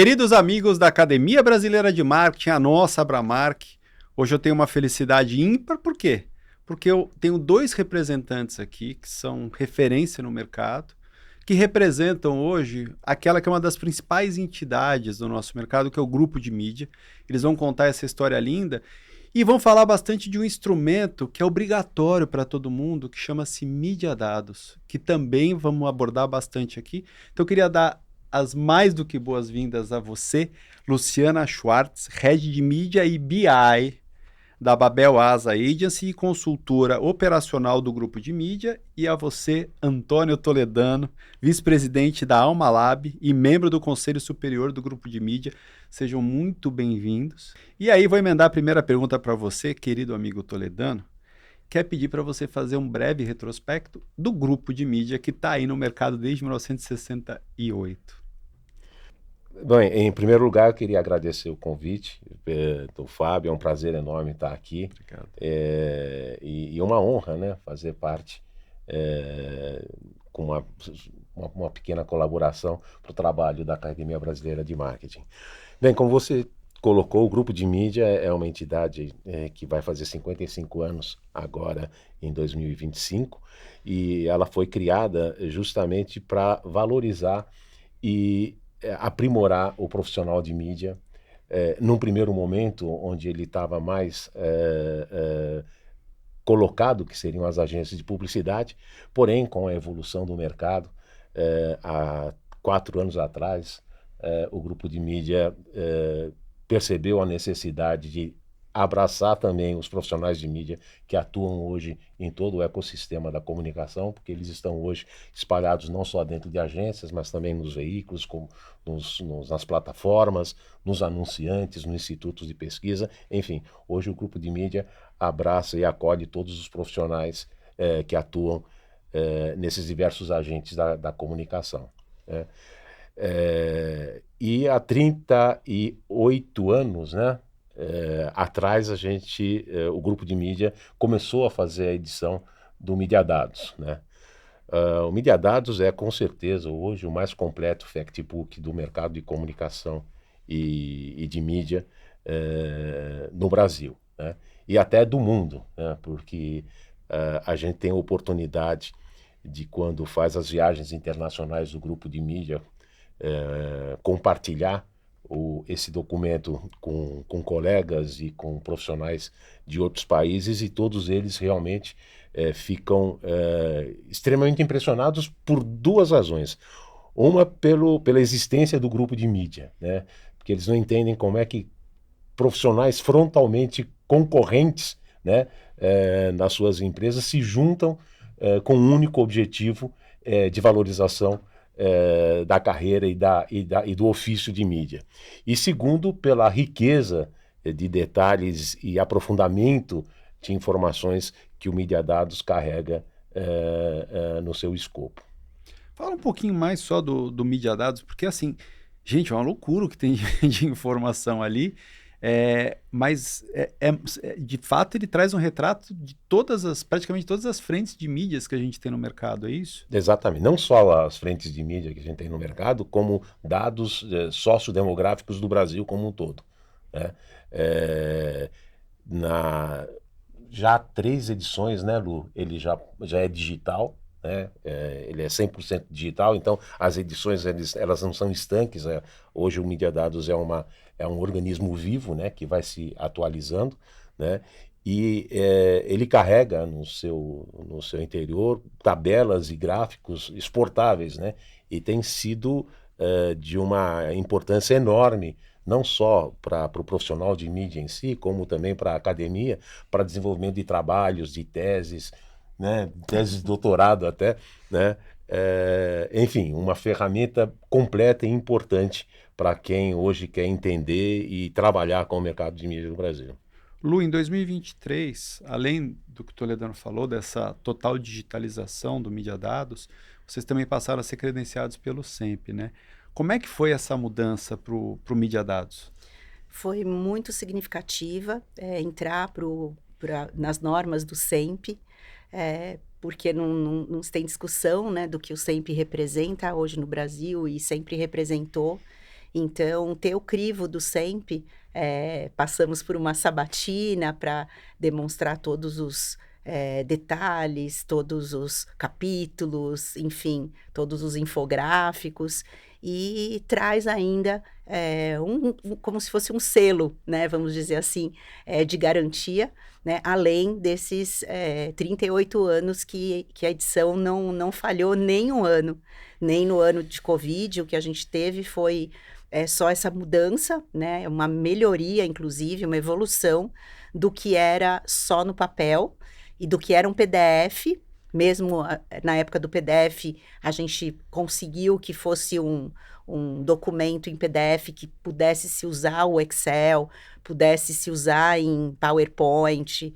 Queridos amigos da Academia Brasileira de Marketing, a nossa Abramark, hoje eu tenho uma felicidade ímpar, por quê? Porque eu tenho dois representantes aqui que são referência no mercado, que representam hoje aquela que é uma das principais entidades do nosso mercado, que é o grupo de mídia. Eles vão contar essa história linda e vão falar bastante de um instrumento que é obrigatório para todo mundo, que chama-se Mídia Dados, que também vamos abordar bastante aqui. Então eu queria dar as mais do que boas-vindas a você, Luciana Schwartz, Head de Mídia e BI da Babel Asa Agency e consultora operacional do grupo de mídia, e a você, Antônio Toledano, vice-presidente da Alma Lab e membro do Conselho Superior do grupo de mídia. Sejam muito bem-vindos. E aí vou emendar a primeira pergunta para você, querido amigo Toledano. Quer pedir para você fazer um breve retrospecto do grupo de mídia que está aí no mercado desde 1968. Bom, em primeiro lugar, eu queria agradecer o convite do Fábio. É um prazer enorme estar aqui. Obrigado. E uma honra, né, fazer parte com uma pequena colaboração para o trabalho da Academia Brasileira de Marketing. Bem, como você colocou, o Grupo de Mídia é uma entidade que vai fazer 55 anos agora em 2025, e ela foi criada justamente para valorizar e aprimorar o profissional de mídia, num primeiro momento onde ele estava mais colocado, que seriam as agências de publicidade, porém com a evolução do mercado, há 4 anos atrás, o grupo de mídia percebeu a necessidade de abraçar também os profissionais de mídia que atuam hoje em todo o ecossistema da comunicação, porque eles estão hoje espalhados não só dentro de agências, mas também nos veículos, como nas plataformas, nos anunciantes, nos institutos de pesquisa. Enfim, hoje o grupo de mídia abraça e acolhe todos os profissionais que atuam nesses diversos agentes da comunicação. E há 38 anos, né? Atrás o grupo de mídia começou a fazer a edição do Mídia Dados, né? O Mídia Dados é com certeza hoje o mais completo factbook do mercado de comunicação e de mídia no Brasil, né? E até do mundo, né? Porque a gente tem a oportunidade de, quando faz as viagens internacionais do grupo de mídia, compartilhar esse documento com colegas e com profissionais de outros países, e todos eles realmente ficam extremamente impressionados por 2 razões. Uma, pela existência do grupo de mídia, né? Porque eles não entendem como é que profissionais frontalmente concorrentes, né, nas suas empresas se juntam com um único objetivo de valorização da carreira e do ofício de mídia. E segundo, pela riqueza de detalhes e aprofundamento de informações que o Mídia Dados carrega no seu escopo. Fala um pouquinho mais só do Mídia Dados, porque assim, gente, é uma loucura o que tem de informação ali, mas de fato ele traz um retrato de praticamente todas as frentes de mídias que a gente tem no mercado, é isso? Exatamente. Não só as frentes de mídia que a gente tem no mercado, como dados sociodemográficos do Brasil como um todo, né? Já há 3 edições, né, Lu? Ele já é digital, né? Ele é 100% digital, então as edições elas não são estanques. Hoje o Mídia Dados é um organismo vivo, né, que vai se atualizando, né? E ele carrega no seu interior tabelas e gráficos exportáveis, né? E tem sido de uma importância enorme, não só para o profissional de mídia em si, como também para a academia, para desenvolvimento de trabalhos, de teses, né? Teses de doutorado até, né? Enfim, uma ferramenta completa e importante para quem hoje quer entender e trabalhar com o mercado de mídia no Brasil. Lu, em 2023, além do que o Toledano falou, dessa total digitalização do Mídia Dados, vocês também passaram a ser credenciados pelo SEMP, né? Como é que foi essa mudança para o Mídia Dados? Foi muito significativa entrar nas normas do SEMP, porque não se tem discussão, né, do que o SEMP representa hoje no Brasil e sempre representou. Então, ter o crivo do SEMP, passamos por uma sabatina para demonstrar todos os detalhes, todos os capítulos, enfim, todos os infográficos, e traz ainda como se fosse um selo, né, vamos dizer assim, de garantia, né, além desses 38 anos que a edição não falhou nem um ano, nem no ano de Covid. O que a gente teve foi só essa mudança, né, uma melhoria, inclusive, uma evolução do que era só no papel e do que era um PDF. Mesmo na época do PDF, a gente conseguiu que fosse um documento em PDF que pudesse se usar o Excel, pudesse se usar em PowerPoint,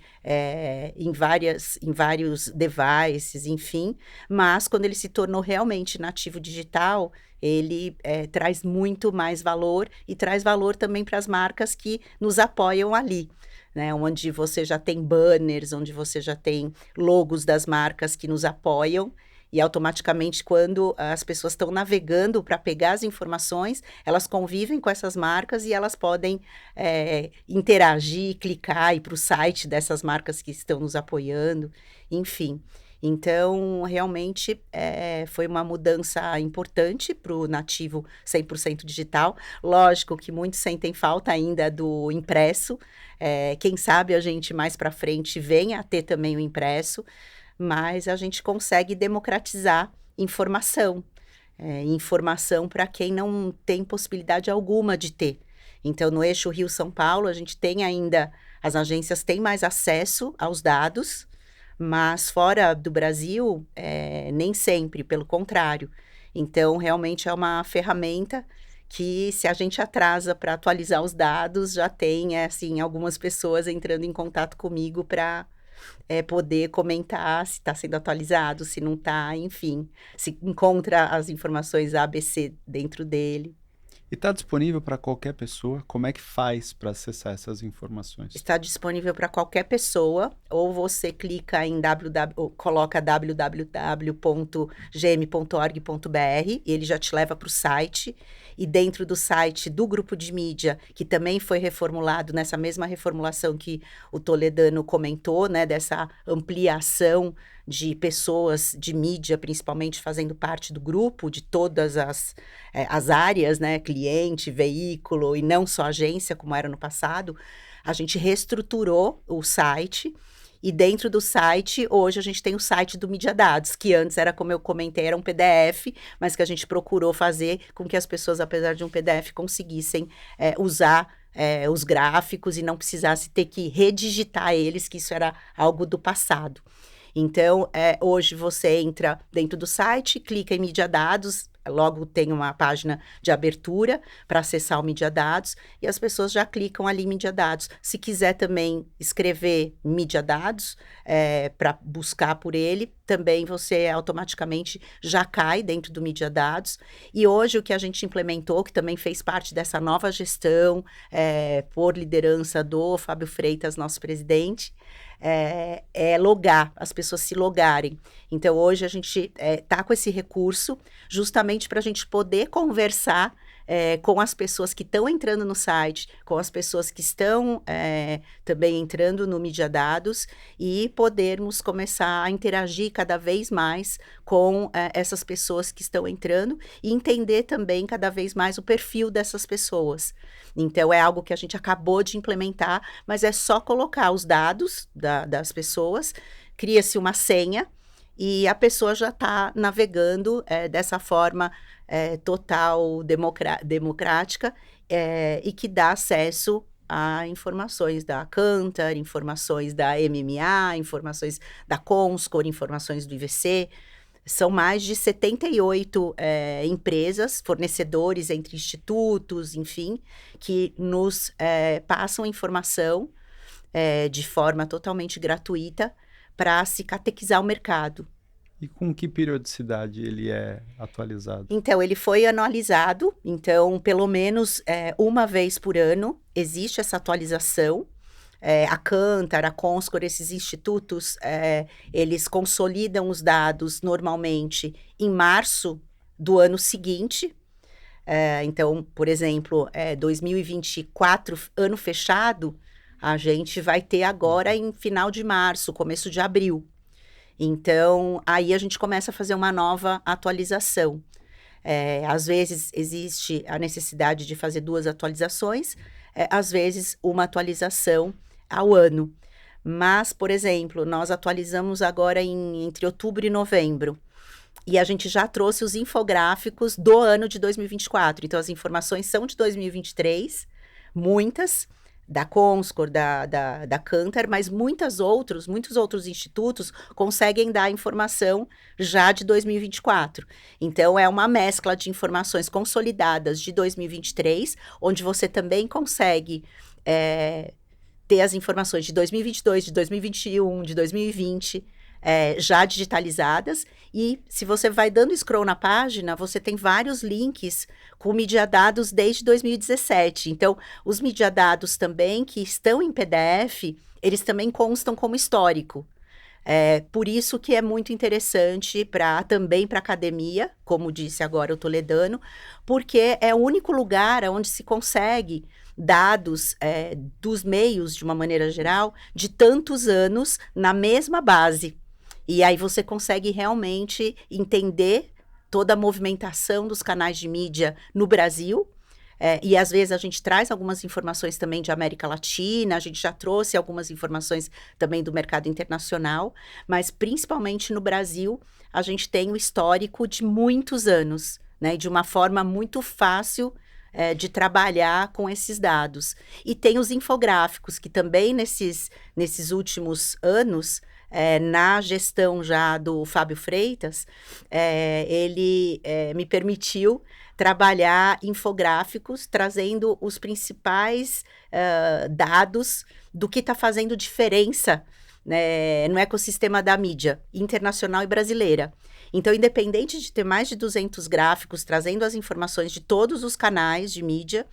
em vários devices, enfim. Mas quando ele se tornou realmente nativo digital, ele traz muito mais valor e traz valor também para as marcas que nos apoiam ali, né? Onde você já tem banners, onde você já tem logos das marcas que nos apoiam. E automaticamente, quando as pessoas estão navegando para pegar as informações, elas convivem com essas marcas e elas podem interagir, clicar, ir para o site dessas marcas que estão nos apoiando, enfim. Então, realmente, foi uma mudança importante para o nativo 100% digital. Lógico que muitos sentem falta ainda do impresso. Quem sabe a gente mais para frente venha a ter também o impresso, mas a gente consegue democratizar informação. Informação para quem não tem possibilidade alguma de ter. Então, no eixo Rio-São Paulo, a gente tem ainda, as agências têm mais acesso aos dados, mas fora do Brasil, nem sempre, pelo contrário. Então, realmente é uma ferramenta que, se a gente atrasa para atualizar os dados, já tem, assim, algumas pessoas entrando em contato comigo para poder comentar se está sendo atualizado, se não está, enfim, se encontra as informações ABC dentro dele. E está disponível para qualquer pessoa? Como é que faz para acessar essas informações? Está disponível para qualquer pessoa, ou você clica em coloca www.gm.org.br e ele já te leva para o site. E dentro do site do grupo de mídia, que também foi reformulado nessa mesma reformulação que o Toledano comentou, né, dessa ampliação de pessoas de mídia, principalmente fazendo parte do grupo, de todas as áreas, né, cliente, veículo e não só agência, como era no passado, a gente reestruturou o site. E dentro do site, hoje a gente tem o site do Mídia Dados, que antes era, como eu comentei, era um PDF, mas que a gente procurou fazer com que as pessoas, apesar de um PDF, conseguissem usar os gráficos e não precisasse ter que redigitar eles, que isso era algo do passado. Então, hoje você entra dentro do site, clica em Mídia Dados, logo tem uma página de abertura para acessar o Mídia Dados e as pessoas já clicam ali em Mídia Dados. Se quiser também escrever Mídia Dados para buscar por ele, também você automaticamente já cai dentro do Mídia Dados. E hoje o que a gente implementou, que também fez parte dessa nova gestão, por liderança do Fábio Freitas, nosso presidente, logar, as pessoas se logarem. Então, hoje a gente está com esse recurso justamente para a gente poder conversar com as pessoas que estão entrando no site, com as pessoas que estão também entrando no Mídia Dados e podermos começar a interagir cada vez mais com essas pessoas que estão entrando e entender também cada vez mais o perfil dessas pessoas. Então, é algo que a gente acabou de implementar, mas é só colocar os dados das pessoas, cria-se uma senha e a pessoa já está navegando dessa forma total, democrática, e que dá acesso a informações da Kantar, informações da MMA, informações da Comscore, informações do IVC. São mais de 78 empresas, fornecedores entre institutos, enfim, que nos passam informação de forma totalmente gratuita para se catequizar o mercado. E com que periodicidade ele é atualizado? Então, ele foi anualizado, então, pelo menos uma vez por ano existe essa atualização. A Kantar, a Comscore, esses institutos, eles consolidam os dados normalmente em março do ano seguinte. Então, por exemplo, 2024, ano fechado, a gente vai ter agora em final de março, começo de abril. Então, aí a gente começa a fazer uma nova atualização. Às vezes existe a necessidade de fazer 2 atualizações, às vezes uma atualização ao ano. Mas, por exemplo, nós atualizamos agora entre outubro e novembro. E a gente já trouxe os infográficos do ano de 2024. Então, as informações são de 2023, muitas, da Comscore, da Kantar, mas muitos outros institutos conseguem dar informação já de 2024. Então, é uma mescla de informações consolidadas de 2023, onde você também consegue ter as informações de 2022, de 2021, de 2020, já digitalizadas, e se você vai dando scroll na página, você tem vários links com mediadados desde 2017. Então, os mediadados também que estão em PDF, eles também constam como histórico. Por isso que é muito interessante também para a academia, como disse agora o Toledano, porque é o único lugar onde se consegue dados dos meios, de uma maneira geral, de tantos anos na mesma base. E aí você consegue realmente entender toda a movimentação dos canais de mídia no Brasil. E às vezes a gente traz algumas informações também de América Latina, a gente já trouxe algumas informações também do mercado internacional, mas principalmente no Brasil, a gente tem o histórico de muitos anos, né? De uma forma muito fácil de trabalhar com esses dados. E tem os infográficos, que também nesses últimos anos, na gestão já do Fábio Freitas, ele me permitiu trabalhar infográficos, trazendo os principais dados do que está fazendo diferença, né, no ecossistema da mídia internacional e brasileira. Então, independente de ter mais de 200 gráficos trazendo as informações de todos os canais de mídia,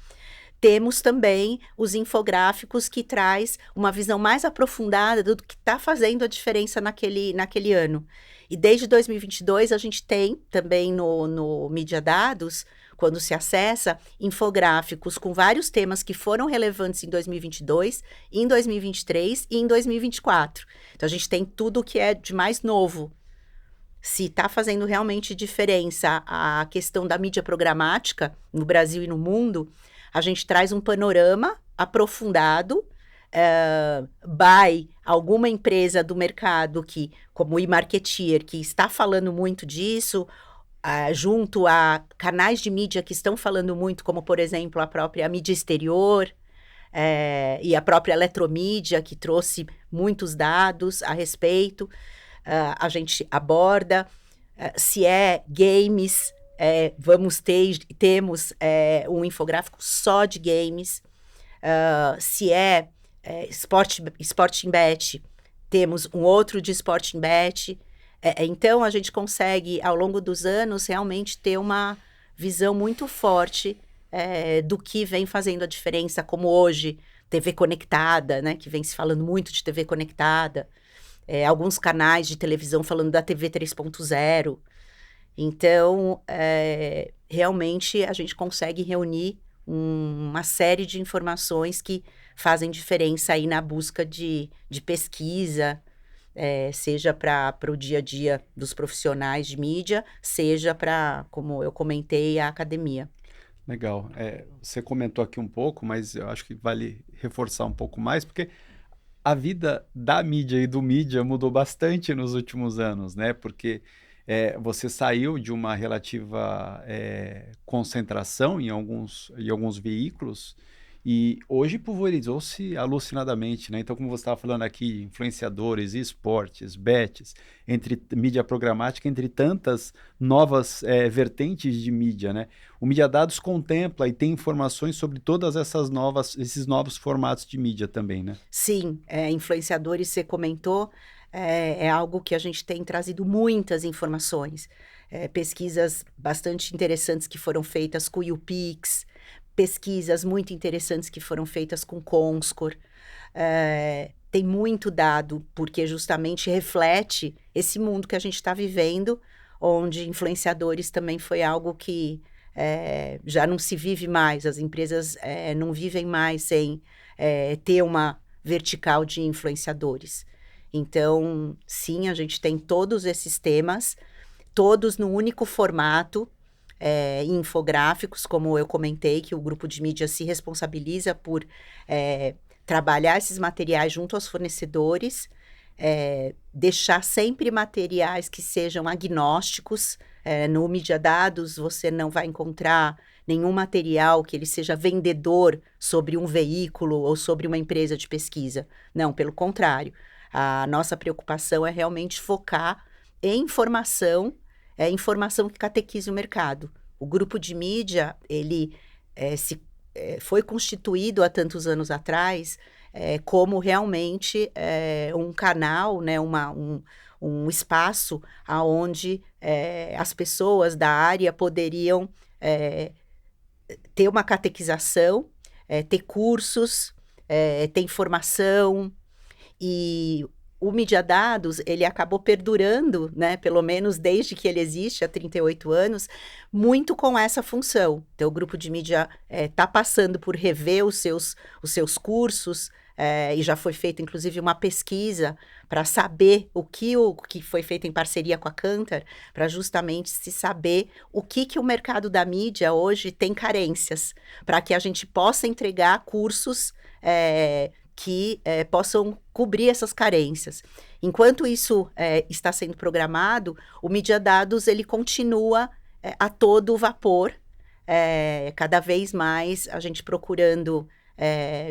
temos também os infográficos que traz uma visão mais aprofundada do que está fazendo a diferença naquele ano. E desde 2022 a gente tem também no Mídia Dados, quando se acessa, infográficos com vários temas que foram relevantes em 2022, em 2023 e em 2024. Então a gente tem tudo o que é de mais novo. Se está fazendo realmente diferença a questão da mídia programática no Brasil e no mundo, a gente traz um panorama aprofundado by alguma empresa do mercado como o eMarketeer, que está falando muito disso, junto a canais de mídia que estão falando muito, como, por exemplo, a própria mídia exterior, e a própria Eletromídia, que trouxe muitos dados a respeito. A gente aborda se games, temos um infográfico só de games, se Sporting Bet, temos um outro de Sporting Bet. Então, a gente consegue, ao longo dos anos, realmente ter uma visão muito forte do que vem fazendo a diferença, como hoje, TV conectada, né, que vem se falando muito de TV conectada, alguns canais de televisão falando da TV 3.0. Então, realmente, a gente consegue reunir uma série de informações que fazem diferença aí na busca de pesquisa, seja para o dia a dia dos profissionais de mídia, seja para, como eu comentei, a academia. Legal. Você comentou aqui um pouco, mas eu acho que vale reforçar um pouco mais, porque a vida da mídia e do mídia mudou bastante nos últimos anos, né? Porque você saiu de uma relativa concentração em alguns veículos e hoje pulverizou-se alucinadamente, né? Então, como você estava falando aqui, influenciadores, esportes, bets, entre mídia programática, entre tantas novas vertentes de mídia, né? O Mídia Dados contempla e tem informações sobre todas esses novos formatos de mídia também, né? Sim, influenciadores, você comentou, é algo que a gente tem trazido muitas informações. Pesquisas bastante interessantes que foram feitas com o YouPix, pesquisas muito interessantes que foram feitas com Comscore. Tem muito dado, porque justamente reflete esse mundo que a gente está vivendo, onde influenciadores também foi algo que já não se vive mais, as empresas não vivem mais sem ter uma vertical de influenciadores. Então, sim, a gente tem todos esses temas, todos no único formato, infográficos, como eu comentei, que o grupo de mídia se responsabiliza por trabalhar esses materiais junto aos fornecedores, deixar sempre materiais que sejam agnósticos. No Mídia Dados você não vai encontrar nenhum material que ele seja vendedor sobre um veículo ou sobre uma empresa de pesquisa. Não, pelo contrário. A nossa preocupação é realmente focar em informação, informação que catequize o mercado. O grupo de mídia, ele foi constituído há tantos anos atrás como realmente um canal, né, um espaço onde as pessoas da área poderiam ter uma catequização, ter cursos, ter informação. E o Mídia Dados, ele acabou perdurando, né, pelo menos desde que ele existe, há 38 anos, muito com essa função. Então, o grupo de mídia está passando por rever os seus cursos, e já foi feita, inclusive, uma pesquisa para saber o que foi feito em parceria com a Kantar, para justamente se saber o que o mercado da mídia hoje tem carências, para que a gente possa entregar cursos que possam cobrir essas carências. Enquanto isso está sendo programado, o Mídia Dados ele continua a todo vapor, cada vez mais a gente procurando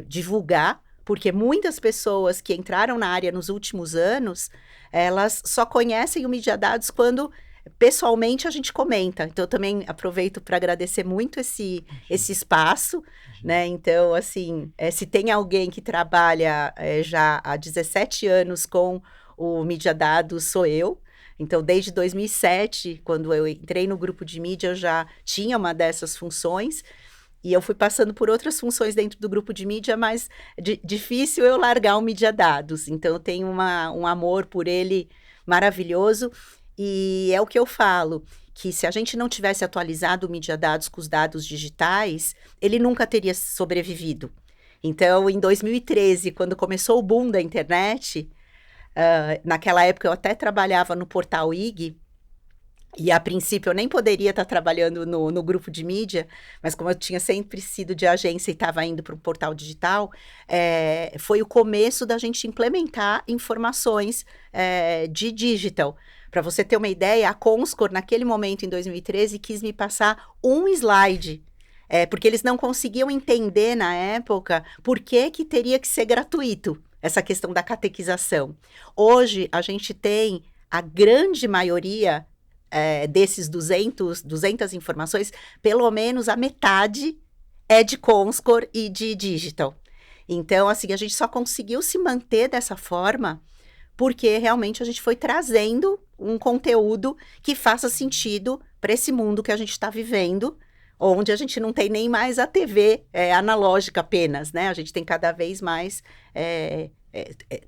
divulgar, porque muitas pessoas que entraram na área nos últimos anos, elas só conhecem o Mídia Dados quando pessoalmente a gente comenta. Então, eu também aproveito para agradecer muito esse espaço, né? Então, assim, se tem alguém que trabalha já há 17 anos com o Mídia Dados, sou eu. Então, desde 2007, quando eu entrei no grupo de mídia, eu já tinha uma dessas funções. E eu fui passando por outras funções dentro do grupo de mídia, mas difícil eu largar o Mídia Dados. Então, eu tenho um amor por ele maravilhoso. E é o que eu falo, que se a gente não tivesse atualizado o Mídia Dados com os dados digitais, ele nunca teria sobrevivido. Então, em 2013, quando começou o boom da internet, naquela época eu até trabalhava no portal IG, e a princípio eu nem poderia estar trabalhando no grupo de mídia, mas como eu tinha sempre sido de agência e estava indo para um portal digital, foi o começo da gente implementar informações de digital. Para você ter uma ideia, a Comscore, naquele momento, em 2013, quis me passar um slide, porque eles não conseguiam entender, na época, por que teria que ser gratuito, essa questão da catequização. Hoje, a gente tem a grande maioria desses 200 informações, pelo menos a metade é de Comscore e de digital. Então, assim, a gente só conseguiu se manter dessa forma porque realmente a gente foi trazendo um conteúdo que faça sentido para esse mundo que a gente está vivendo, onde a gente não tem nem mais a TV analógica apenas, né? A gente tem cada vez mais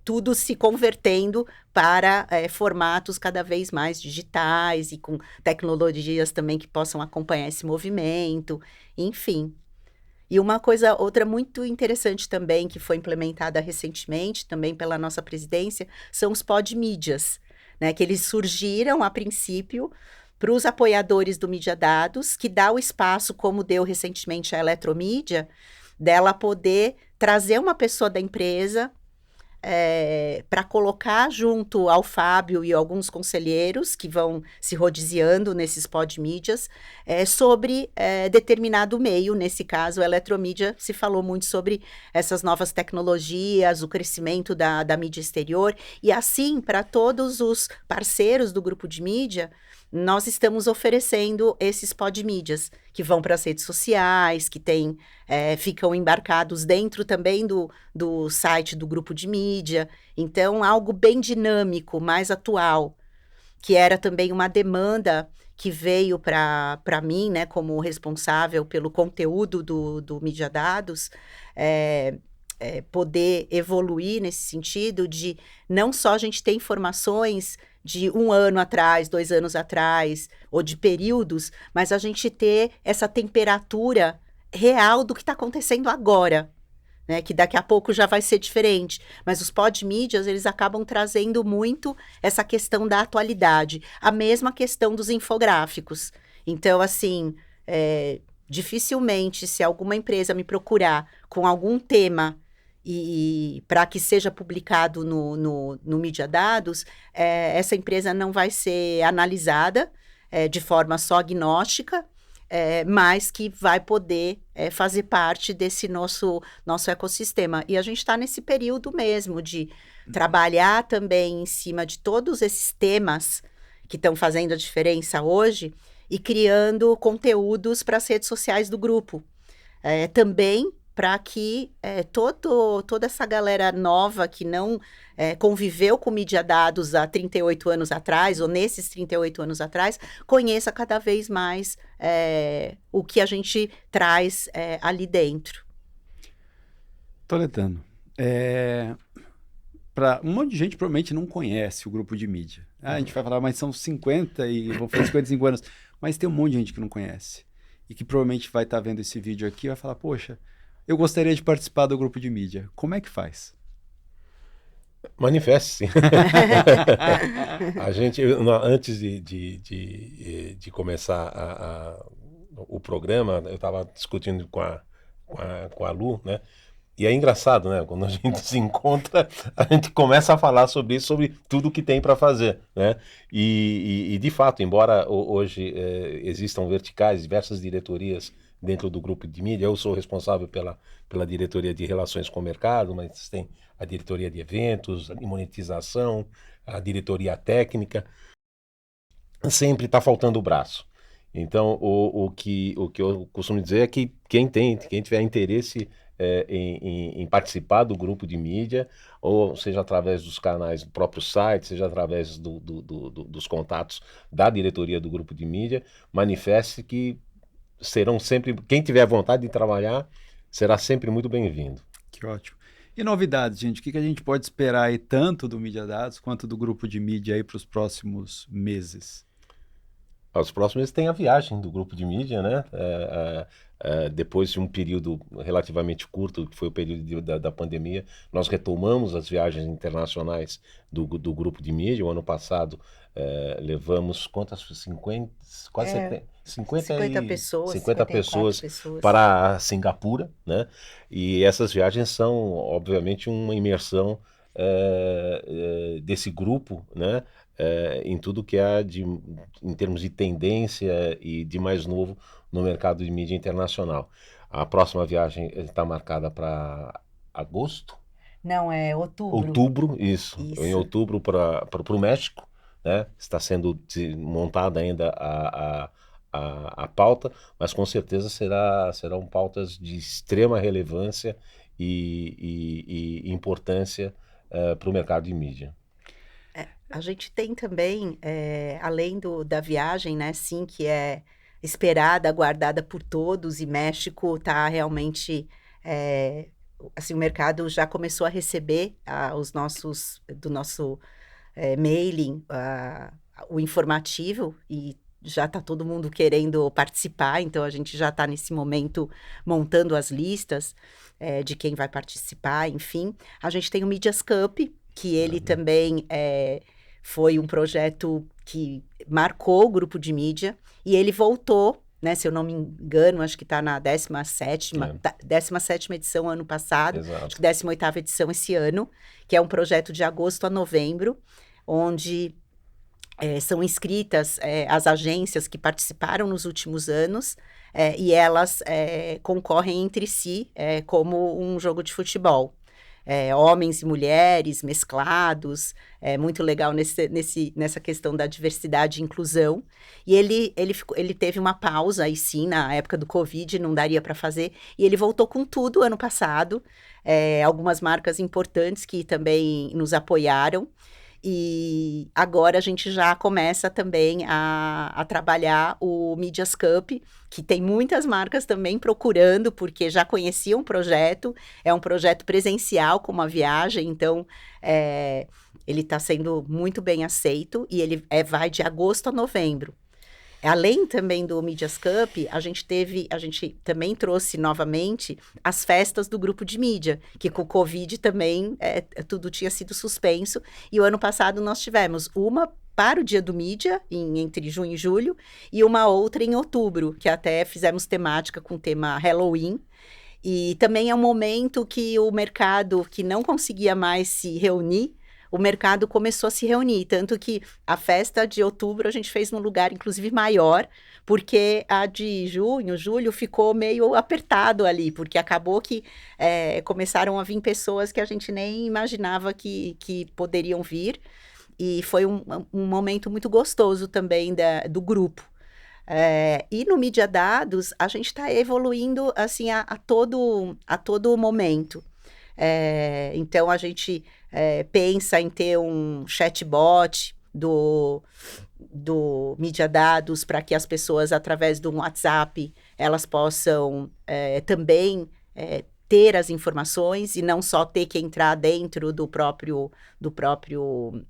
tudo se convertendo para formatos cada vez mais digitais e com tecnologias também que possam acompanhar esse movimento, enfim. E outra muito interessante também, que foi implementada recentemente, também pela nossa presidência, são os podmídias, né? Que eles surgiram, a princípio, para os apoiadores do Mídia Dados, que dá o espaço, como deu recentemente a Eletromídia, dela poder trazer uma pessoa da empresa para colocar junto ao Fábio e alguns conselheiros que vão se rodiziando nesses podmídias sobre determinado meio. Nesse caso, a Eletromídia se falou muito sobre essas novas tecnologias, o crescimento da mídia exterior, e assim, para todos os parceiros do grupo de mídia, nós estamos oferecendo esses podmídias, que vão para as redes sociais, que ficam embarcados dentro também do site do grupo de mídia. Então, algo bem dinâmico, mais atual, que era também uma demanda que veio para mim, né, como responsável pelo conteúdo do Mídia Dados, poder evoluir nesse sentido de não só a gente ter informações de 1 ano atrás, 2 anos atrás, ou de períodos, mas a gente ter essa temperatura real do que está acontecendo agora, né? Que daqui a pouco já vai ser diferente. Mas os podmídias, eles acabam trazendo muito essa questão da atualidade. A mesma questão dos infográficos. Então, assim, dificilmente, se alguma empresa me procurar com algum tema e para que seja publicado no Mídia Dados, essa empresa não vai ser analisada de forma só agnóstica, mas que vai poder fazer parte desse nosso ecossistema. E a gente está nesse período mesmo de trabalhar também em cima de todos esses temas que estão fazendo a diferença hoje e criando conteúdos para as redes sociais do grupo. Também para que toda essa galera nova que não conviveu com Mídia Dados há 38 anos atrás, ou nesses 38 anos atrás, conheça cada vez mais o que a gente traz ali dentro. Toledano, um monte de gente provavelmente não conhece o grupo de mídia. A gente vai falar, mas são 50 e vão fazer 55 anos. Mas tem um monte de gente que não conhece. E que provavelmente vai estar vendo esse vídeo aqui e vai falar, poxa, eu gostaria de participar do grupo de mídia. Como é que faz? Manifeste-se. A gente, antes de começar o programa, eu estava discutindo com a Lu, né? E é engraçado, né? Quando a gente se encontra, a gente começa a falar sobre isso, sobre tudo que tem para fazer, né? E de fato, embora hoje existam verticais, diversas diretorias dentro do grupo de mídia, eu sou responsável pela diretoria de relações com o mercado, mas tem a diretoria de eventos, de monetização, a diretoria técnica, sempre está faltando o braço. Então, o que eu costumo dizer é que quem tiver interesse em participar do grupo de mídia, ou seja através dos canais do próprio site, seja através dos contatos da diretoria do grupo de mídia, manifeste que serão sempre, quem tiver vontade de trabalhar, será sempre muito bem-vindo. Que ótimo. E novidades, gente? O que a gente pode esperar aí tanto do Mídia Dados quanto do grupo de mídia aí para os próximos meses? Os próximos tem a viagem do grupo de mídia, né? Depois de um período relativamente curto, que foi o período da pandemia, nós retomamos as viagens internacionais do grupo de mídia. O ano passado levamos quantas? 50 pessoas para Singapura, né? E essas viagens são, obviamente, uma imersão desse grupo, né? Em tudo que há em termos de tendência e de mais novo no mercado de mídia internacional. A próxima viagem está marcada para agosto? Não, é outubro. Outubro, isso. Em outubro para o México, né? Está sendo montada ainda a pauta, mas com certeza serão pautas de extrema relevância e importância para o mercado de mídia. A gente tem também, além da viagem, né, sim, que é esperada, aguardada por todos, e México está realmente, assim, o mercado já começou a receber do nosso mailing, o informativo, e já está todo mundo querendo participar, então a gente já está nesse momento montando as listas de quem vai participar, enfim. A gente tem o Medias Cup, que ele também foi um projeto que marcou o grupo de mídia, e ele voltou, né, se eu não me engano, acho que está na 17ª edição ano passado, Exato. acho que 18ª edição esse ano, que é um projeto de agosto a novembro, onde são inscritas as agências que participaram nos últimos anos, e elas concorrem entre si como um jogo de futebol. Homens e mulheres mesclados, muito legal nessa questão da diversidade e inclusão. E ele teve uma pausa, aí sim, na época do Covid, não daria para fazer, e ele voltou com tudo ano passado, algumas marcas importantes que também nos apoiaram, e agora a gente já começa também a trabalhar o Medias Cup, que tem muitas marcas também procurando, porque já conheciam o projeto, é um projeto presencial, como a viagem, então ele está sendo muito bem aceito e ele vai de agosto a novembro. Além também do Medias Cup, a gente também trouxe novamente as festas do grupo de mídia, que com o Covid também tudo tinha sido suspenso. E o ano passado nós tivemos uma para o Dia do Mídia, entre junho e julho, e uma outra em outubro, que até fizemos temática com o tema Halloween. E também é um momento que o mercado que não conseguia mais se reunir, o mercado começou a se reunir, tanto que a festa de outubro a gente fez num lugar, inclusive, maior, porque a de junho, julho, ficou meio apertado ali, porque acabou que começaram a vir pessoas que a gente nem imaginava que poderiam vir, e foi um momento muito gostoso também do grupo. E no Mídia Dados, a gente está evoluindo assim, a todo momento. Então, a gente pensa em ter um chatbot do Mídia Dados para que as pessoas, através do WhatsApp, elas possam também ter as informações e não só ter que entrar dentro do próprio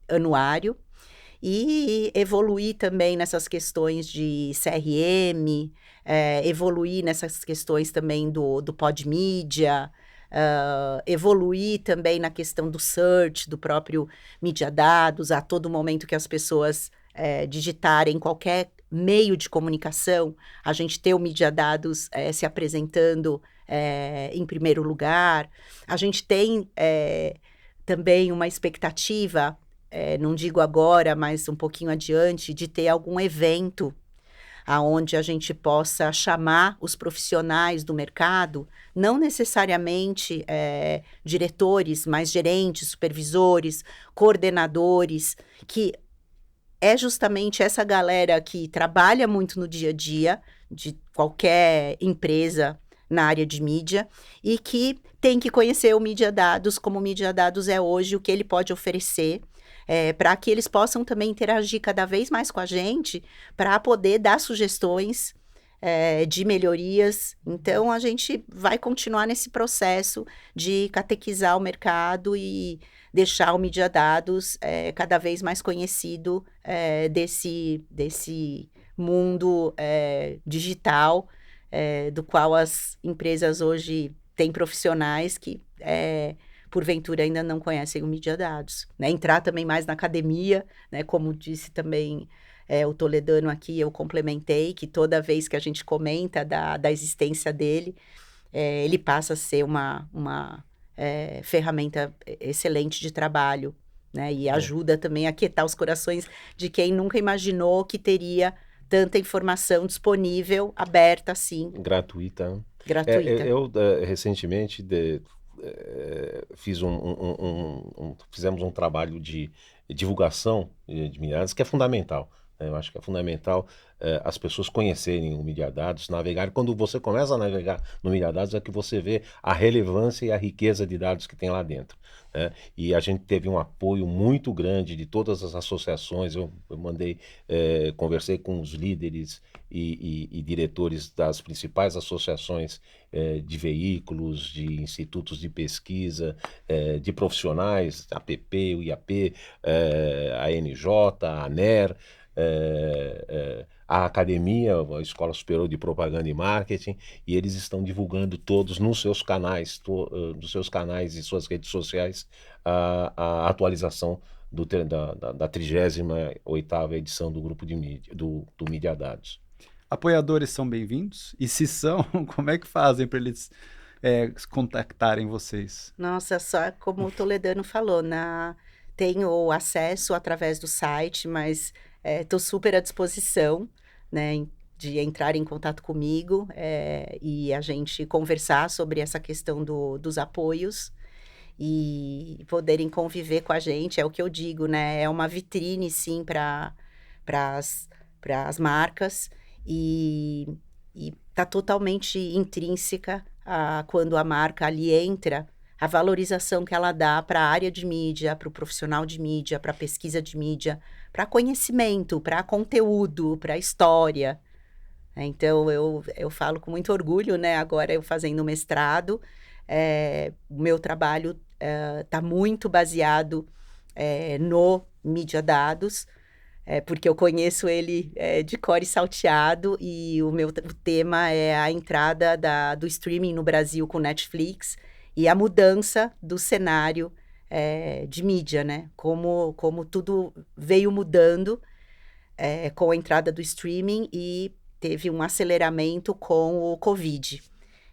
anuário. E evoluir também nessas questões de CRM, evoluir nessas questões também do Podmedia, evoluir também na questão do search, do próprio Mídia Dados, a todo momento que as pessoas digitarem qualquer meio de comunicação, a gente ter o Mídia Dados se apresentando em primeiro lugar. A gente tem também uma expectativa, não digo agora, mas um pouquinho adiante, de ter algum evento aonde a gente possa chamar os profissionais do mercado, não necessariamente diretores, mas gerentes, supervisores, coordenadores, que é justamente essa galera que trabalha muito no dia a dia de qualquer empresa na área de mídia e que tem que conhecer o Mídia Dados, como o Mídia Dados é hoje, o que ele pode oferecer, para que eles possam também interagir cada vez mais com a gente, para poder dar sugestões de melhorias. Então, a gente vai continuar nesse processo de catequizar o mercado e deixar o Mídia Dados cada vez mais conhecido desse mundo digital, do qual as empresas hoje têm profissionais que porventura ainda não conhecem o Mídia Dados, né? Entrar também mais na academia, né? Como disse também o Toledano aqui, eu complementei, que toda vez que a gente comenta da existência dele, ele passa a ser uma ferramenta excelente de trabalho, né? E ajuda também a aquietar os corações de quem nunca imaginou que teria tanta informação disponível, aberta assim. Gratuita. Gratuita. Eu recentemente fizemos um trabalho de divulgação de Mídia Dados que é fundamental. Eu acho que é fundamental as pessoas conhecerem o Mídia Dados, navegarem. Quando você começa a navegar no Mídia Dados é que você vê a relevância e a riqueza de dados que tem lá dentro. E a gente teve um apoio muito grande de todas as associações. Eu conversei com os líderes e diretores das principais associações de veículos, de institutos de pesquisa, de profissionais, a APP, o IAP, a NJ, a ANER, a academia, a Escola Superior de Propaganda e Marketing, e eles estão divulgando todos nos seus canais, e suas redes sociais, a atualização da 38ª edição do grupo de mídia, do Mídia Dados. Apoiadores são bem-vindos? E se são, como é que fazem para eles contactarem vocês? Nossa, só como o Toledano falou, tenho acesso através do site, mas estou super à disposição, né, de entrar em contato comigo e a gente conversar sobre essa questão dos apoios e poderem conviver com a gente. É o que eu digo, né? É uma vitrine, sim, para as marcas e está totalmente intrínseca quando a marca ali entra, a valorização que ela dá para a área de mídia, para o profissional de mídia, para a pesquisa de mídia, para conhecimento, para conteúdo, para história. Então, eu falo com muito orgulho, né? Agora eu fazendo mestrado, o meu trabalho está muito baseado no Mídia Dados, porque eu conheço ele de cor e salteado, e o tema é a entrada do streaming no Brasil com Netflix e a mudança do cenário de mídia, né? Como tudo veio mudando com a entrada do streaming e teve um aceleramento com o Covid.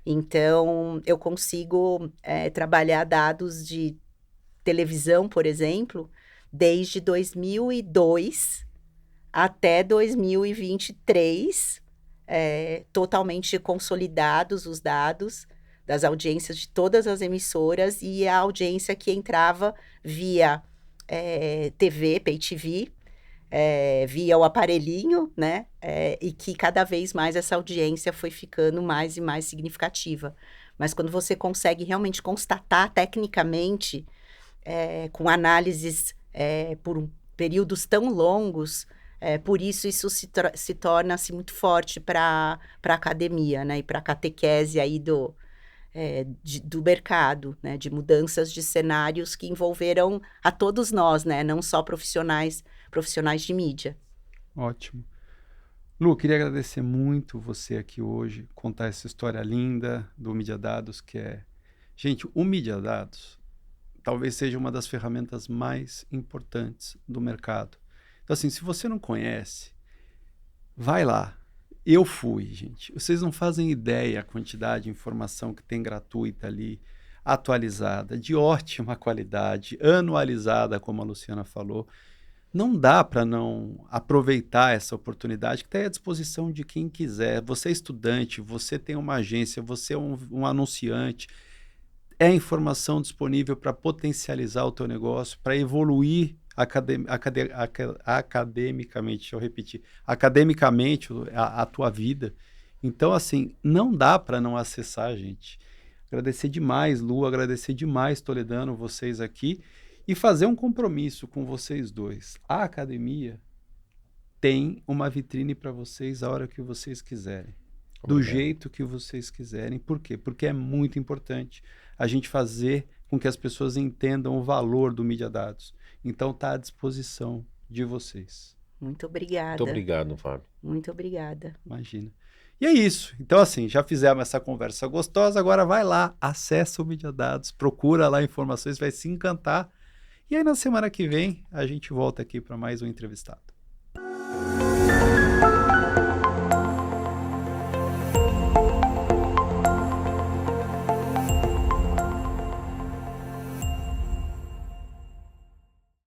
Então, eu consigo trabalhar dados de televisão, por exemplo, desde 2002 até 2023, totalmente consolidados os dados das audiências de todas as emissoras e a audiência que entrava via TV, Pay TV, via o aparelhinho, né? E que cada vez mais essa audiência foi ficando mais e mais significativa. Mas quando você consegue realmente constatar tecnicamente, com análises por períodos tão longos, por isso se torna-se muito forte para a academia, né? E para a catequese aí do mercado, né? De mudanças de cenários que envolveram a todos nós, né? Não só profissionais de mídia. Ótimo. Lu, queria agradecer muito você aqui hoje, contar essa história linda do Mídia Dados, que é... Gente, o Mídia Dados talvez seja uma das ferramentas mais importantes do mercado. Então, assim, se você não conhece, vai lá. Eu fui, gente. Vocês não fazem ideia a quantidade de informação que tem gratuita ali, atualizada, de ótima qualidade, anualizada, como a Luciana falou. Não dá para não aproveitar essa oportunidade que está à disposição de quem quiser. Você é estudante, você tem uma agência, você é um anunciante. É informação disponível para potencializar o teu negócio, para evoluir academicamente, deixa eu repetir, academicamente a tua vida. Então, assim, não dá para não acessar, gente. Agradecer demais, Lu, agradecer demais, Toledano, vocês aqui. E fazer um compromisso com vocês dois. A academia tem uma vitrine para vocês a hora que vocês quiserem. Do jeito que vocês quiserem. Por quê? Porque é muito importante a gente fazer com que as pessoas entendam o valor do Mídia Dados. Então, está à disposição de vocês. Muito obrigada. Muito obrigado, Fábio. Muito obrigada. Imagina. E é isso. Então, assim, já fizemos essa conversa gostosa, agora vai lá, acessa o Mídia Dados, procura lá informações, vai se encantar. E aí, na semana que vem, a gente volta aqui para mais um entrevistado.